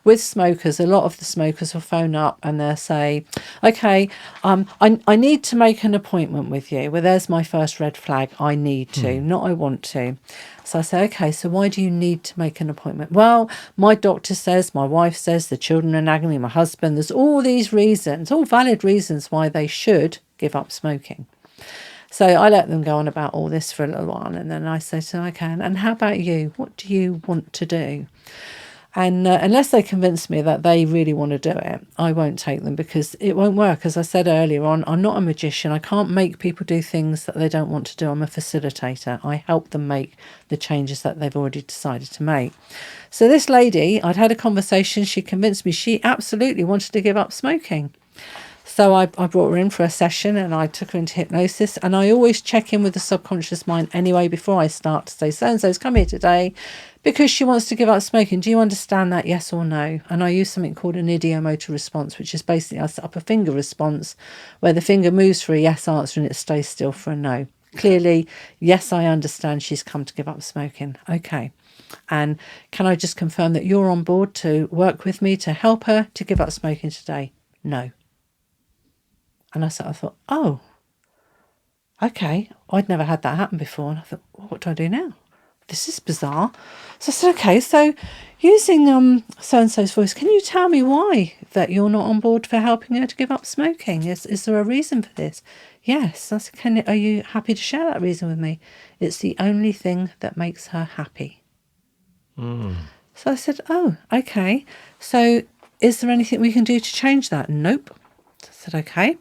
With smokers, a lot of the smokers will phone up and they'll say, okay, I need to make an appointment with you. Well, there's my first red flag. I need to, not I want to. So I say, okay, so why do you need to make an appointment? Well, my doctor says, my wife says, the children are nagging me, my husband. There's all these reasons, all valid reasons why they should give up smoking. So I let them go on about all this for a little while. And then I say to them, okay, and how about you? What do you want to do? And unless they convince me that they really want to do it, I won't take them, because it won't work. As I said earlier on, I'm not a magician. I can't make people do things that they don't want to do. I'm a facilitator. I help them make the changes that they've already decided to make. So this lady, I'd had a conversation. She convinced me she absolutely wanted to give up smoking. So I brought her in for a session and I took her into hypnosis, and I always check in with the subconscious mind anyway before I start to say, so-and-so's come here today because she wants to give up smoking. Do you understand that, yes or no? And I use something called an ideomotor response, which is basically I set up a finger response where the finger moves for a yes answer and it stays still for a no. Clearly, yes, I understand she's come to give up smoking. Okay. And can I just confirm that you're on board to work with me to help her to give up smoking today? No. And I thought, oh, okay. I'd never had that happen before. And I thought, well, what do I do now? This is bizarre. So I said, okay, so using so-and-so's voice, can you tell me why that you're not on board for helping her to give up smoking? Is there a reason for this? Yes. I said, are you happy to share that reason with me? It's the only thing that makes her happy. So I said, oh, okay. So is there anything we can do to change that? Nope. So I said, okay.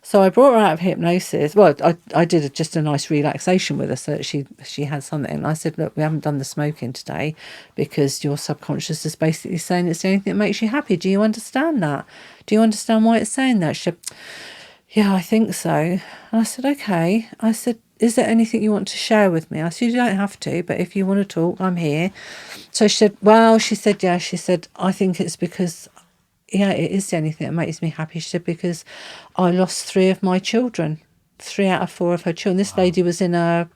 So I brought her out of hypnosis. Well, I did just a nice relaxation with her so that she had something. And I said, look, we haven't done the smoking today because your subconscious is basically saying it's the only thing that makes you happy. Do you understand that? Do you understand why it's saying that? She said, yeah, I think so. And I said, okay. I said, is there anything you want to share with me? I said, you don't have to, but if you want to talk, I'm here. So she said, well, she said, yeah. She said, I think it's because, yeah, it is the only thing that makes me happy. She said, because I lost 3 of my children, 3 out of 4 of her children. This lady was in her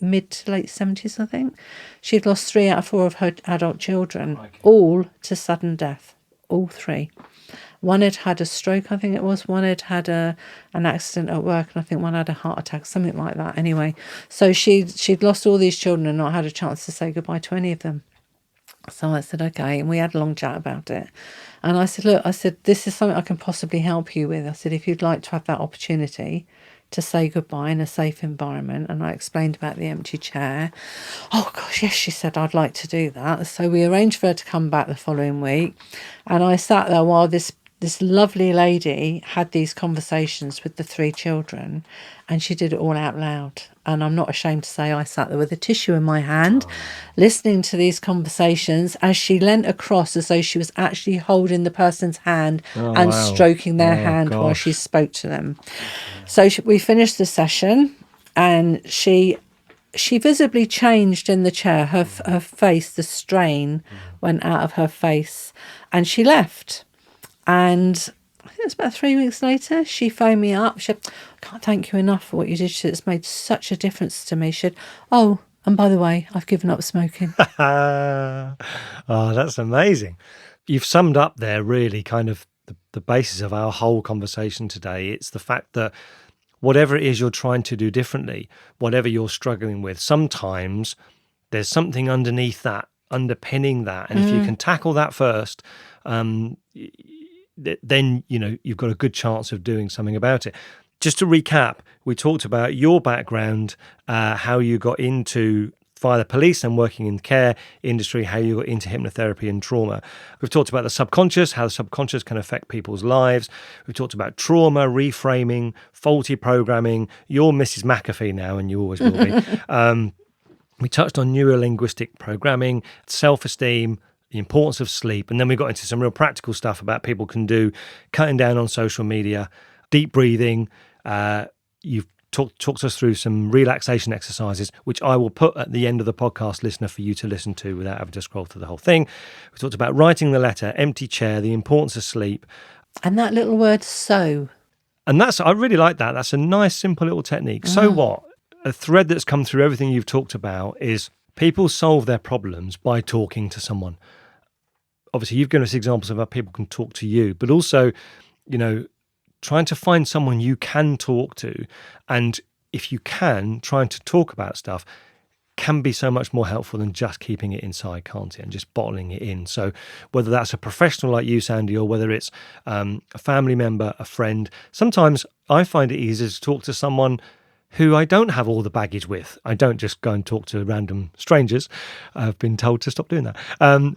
mid to late 70s, I think. She'd lost 3 out of 4 of her adult children, all to sudden death, all 3. One had had a stroke, I think it was. One had had an accident at work, and I think one had a heart attack, something like that. Anyway, so she'd lost all these children and not had a chance to say goodbye to any of them. So I said, okay, and we had a long chat about it. And I said, look, I said, this is something I can possibly help you with. I said, if you'd like to have that opportunity to say goodbye in a safe environment. And I explained about the empty chair. Oh, gosh, yes, she said, I'd like to do that. So we arranged for her to come back the following week. And I sat there while this lovely lady had these conversations with the 3 children, and she did it all out loud. And I'm not ashamed to say I sat there with a tissue in my hand, listening to these conversations as she leant across as though she was actually holding the person's hand and stroking their hand while she spoke to them. So we finished the session, and she visibly changed in the chair. Her face, the strain went out of her face, and she left. And I think it was about 3 weeks later, she phoned me up. She said, I can't thank you enough for what you did. She said, it's made such a difference to me. She said, oh, and by the way, I've given up smoking. Oh, that's amazing. You've summed up there really kind of the basis of our whole conversation today. It's the fact that whatever it is you're trying to do differently, whatever you're struggling with, sometimes there's something underneath that, underpinning that. And if you can tackle that first, then you've got a good chance of doing something about it. Just to recap, we talked about your background, how you got into via the police and working in the care industry, how you got into hypnotherapy and trauma. We've talked about the subconscious, how the subconscious can affect people's lives. We've talked about trauma, reframing, faulty programming. You're Mrs. McAffee now, and you always will be. We touched on neuro-linguistic programming, self-esteem, the importance of sleep, and then we got into some real practical stuff about people can do, cutting down on social media, deep breathing. You've talked us through some relaxation exercises, which I will put at the end of the podcast, listener, for you to listen to without having to scroll through the whole thing. We talked about writing the letter, empty chair, the importance of sleep. And that little word, so. And I really like that. That's a nice, simple little technique. So what? A thread that's come through everything you've talked about is people solve their problems by talking to someone. Obviously, you've given us examples of how people can talk to you, but also, trying to find someone you can talk to. And if you can, trying to talk about stuff can be so much more helpful than just keeping it inside, can't it? And just bottling it in. So whether that's a professional like you, Sandie, or whether it's a family member, a friend, sometimes I find it easier to talk to someone who I don't have all the baggage with. I don't just go and talk to random strangers. I've been told to stop doing that.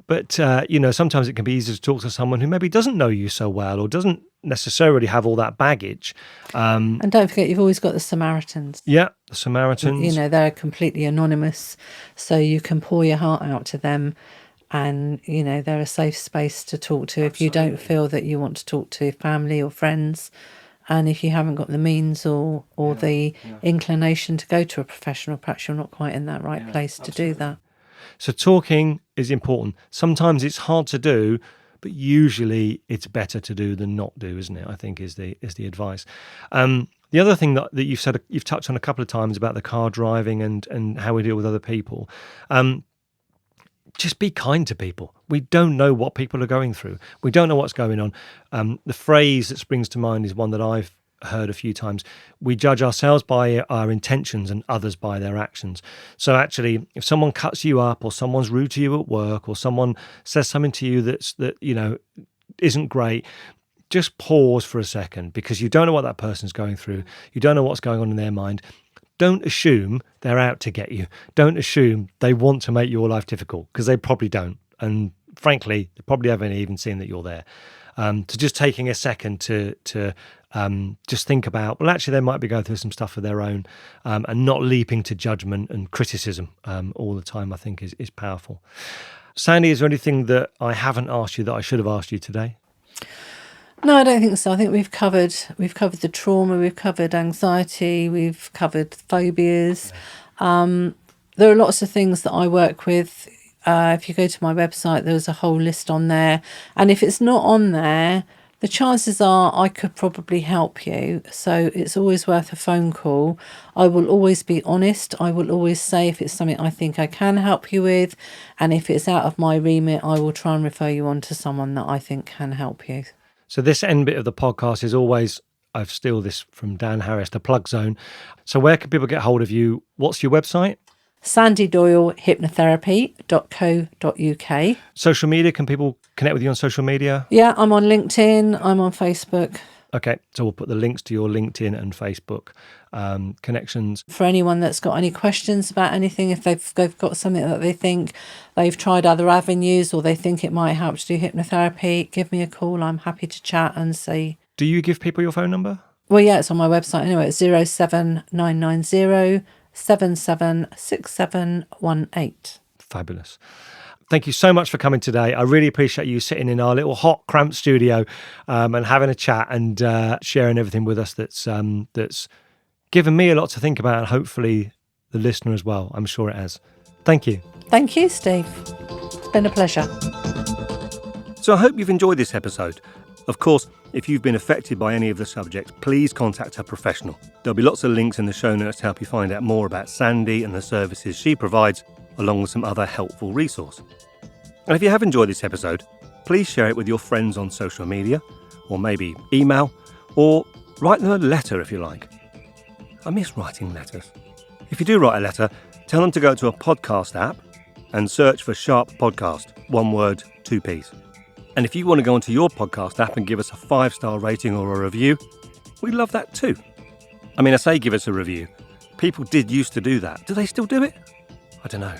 But sometimes it can be easier to talk to someone who maybe doesn't know you so well or doesn't necessarily have all that baggage. And don't forget, you've always got the Samaritans. Yeah, the Samaritans. They're completely anonymous, so you can pour your heart out to them. and they're a safe space to talk to if you don't feel that you want to talk to family or friends, and if you haven't got the means or the inclination to go to a professional, perhaps you're not quite in that right place to do that. So talking is important. Sometimes it's hard to do, but usually it's better to do than not do, isn't it? I think is the advice. The other thing that you've said, you've touched on a couple of times about the car driving and how we deal with other people. Just be kind to people. We don't know what people are going through. We don't know what's going on. The phrase that springs to mind is one that I've heard a few times. We judge ourselves by our intentions and others by their actions. So actually, if someone cuts you up, or someone's rude to you at work, or someone says something to you that isn't great, just pause for a second, because you don't know what that person's going through. You don't know what's going on in their mind. Don't assume they're out to get you. Don't assume they want to make your life difficult, because they probably don't. And frankly, they probably haven't even seen that you're there. So just taking a second to just think about, well, actually, they might be going through some stuff of their own, and not leaping to judgment and criticism all the time, I think is powerful. Sandie, is there anything that I haven't asked you that I should have asked you today? No, I don't think so. I think we've covered the trauma, we've covered anxiety, we've covered phobias. There are lots of things that I work with. If you go to my website, there's a whole list on there. And if it's not on there, the chances are I could probably help you. So it's always worth a phone call. I will always be honest. I will always say if it's something I think I can help you with. And if it's out of my remit, I will try and refer you on to someone that I think can help you. So this end bit of the podcast is always, I've steal this from Dan Harris, the plug zone. So where can people get hold of you? What's your website? Doyle hypnotherapy.co.uk. Social media, can people connect with you on social media? Yeah, I'm on LinkedIn, I'm on Facebook. Okay, so we'll put the links to your LinkedIn and Facebook connections. For anyone that's got any questions about anything, if they've got something that they think they've tried other avenues or they think it might help to do hypnotherapy, give me a call. I'm happy to chat and see. Do you give people your phone number? Well, yeah, it's on my website anyway. It's 07990 776718. Fabulous. Thank you so much for coming today. I really appreciate you sitting in our little hot, cramped studio and having a chat and sharing everything with us that's given me a lot to think about, and hopefully the listener as well. I'm sure it has. Thank you. Thank you, Steve. It's been a pleasure. So I hope you've enjoyed this episode. Of course, if you've been affected by any of the subjects, please contact a professional. There'll be lots of links in the show notes to help you find out more about Sandie and the services she provides, along with some other helpful resource. And if you have enjoyed this episode, please share it with your friends on social media, or maybe email, or write them a letter if you like. I miss writing letters. If you do write a letter, tell them to go to a podcast app and search for Sharp Podcast, one word, 2 Ps. And if you want to go onto your podcast app and give us a 5-star rating or a review, we'd love that too. I mean, I say give us a review. People did used to do that. Do they still do it? I don't know.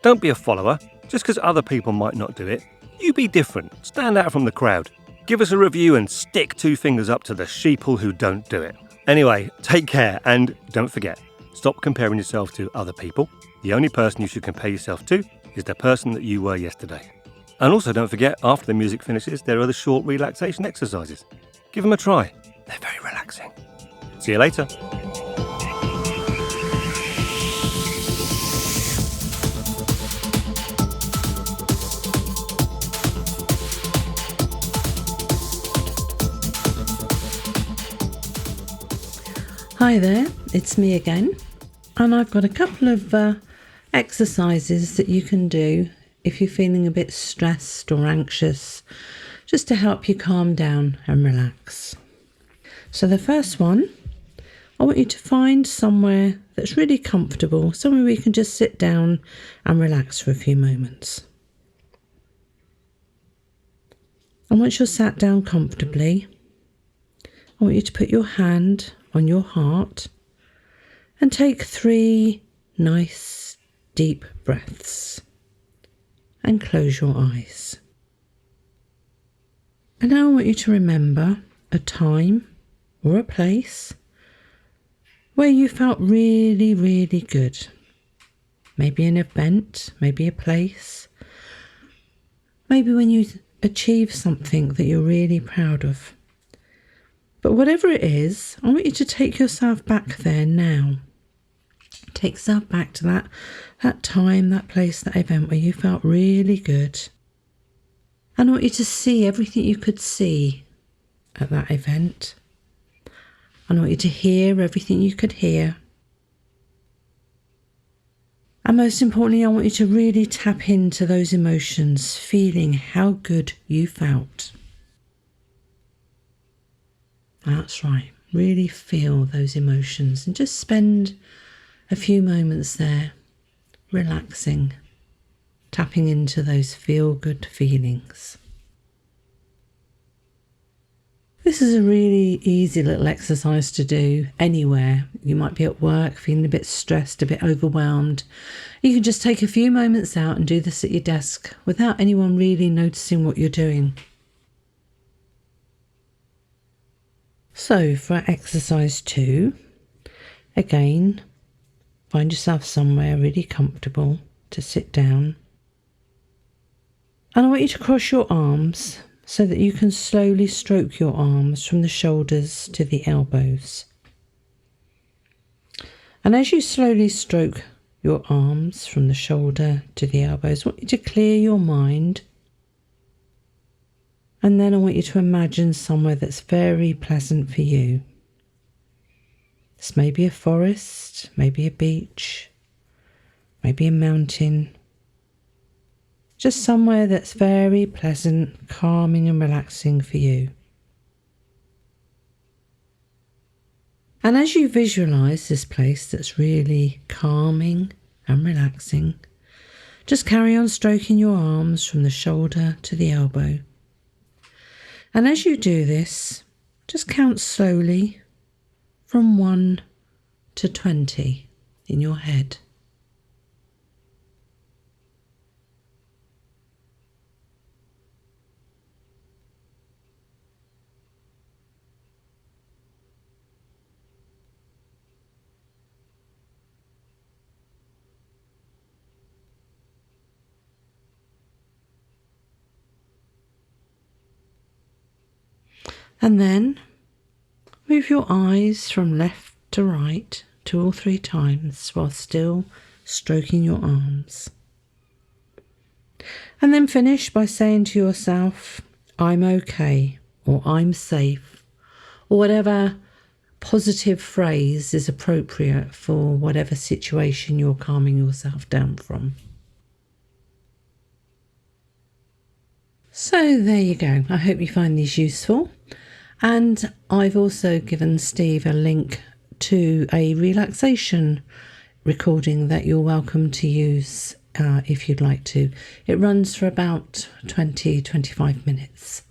Don't be a follower. Just because other people might not do it, you be different. Stand out from the crowd. Give us a review and stick 2 fingers up to the sheeple who don't do it. Anyway, take care, and don't forget, stop comparing yourself to other people. The only person you should compare yourself to is the person that you were yesterday. And also don't forget, after the music finishes, there are the short relaxation exercises. Give them a try. They're very relaxing. See you later. Hi there, it's me again, and I've got a couple of exercises that you can do if you're feeling a bit stressed or anxious, just to help you calm down and relax. So the first one, I want you to find somewhere that's really comfortable, somewhere where you can just sit down and relax for a few moments. And once you're sat down comfortably, I want you to put your hand on your heart and take 3 nice deep breaths and close your eyes. And now I want you to remember a time or a place where you felt really, really good. Maybe an event, maybe a place, Maybe when you achieve something that you're really proud of. But whatever it is, I want you to take yourself back there now. Take yourself back to that time, that place, that event where you felt really good. And I want you to see everything you could see at that event. And I want you to hear everything you could hear. And most importantly, I want you to really tap into those emotions, feeling how good you felt. That's right. Really feel those emotions and just spend a few moments there, relaxing, tapping into those feel-good feelings. This is a really easy little exercise to do anywhere. You might be at work, feeling a bit stressed, a bit overwhelmed. You can just take a few moments out and do this at your desk without anyone really noticing what you're doing. So for exercise 2, again, find yourself somewhere really comfortable to sit down. And I want you to cross your arms so that you can slowly stroke your arms from the shoulders to the elbows. And as you slowly stroke your arms from the shoulder to the elbows, I want you to clear your mind. And then I want you to imagine somewhere that's very pleasant for you. This may be a forest, maybe a beach, maybe a mountain. Just somewhere that's very pleasant, calming and relaxing for you. And as you visualise this place that's really calming and relaxing, just carry on stroking your arms from the shoulder to the elbow. And as you do this, just count slowly from 1 to 20 in your head. And then move your eyes from left to right 2 or 3 times while still stroking your arms. And then finish by saying to yourself, I'm okay, or I'm safe, or whatever positive phrase is appropriate for whatever situation you're calming yourself down from. So there you go. I hope you find these useful. And I've also given Steve a link to a relaxation recording that you're welcome to use if you'd like to. It runs for about 20-25 minutes.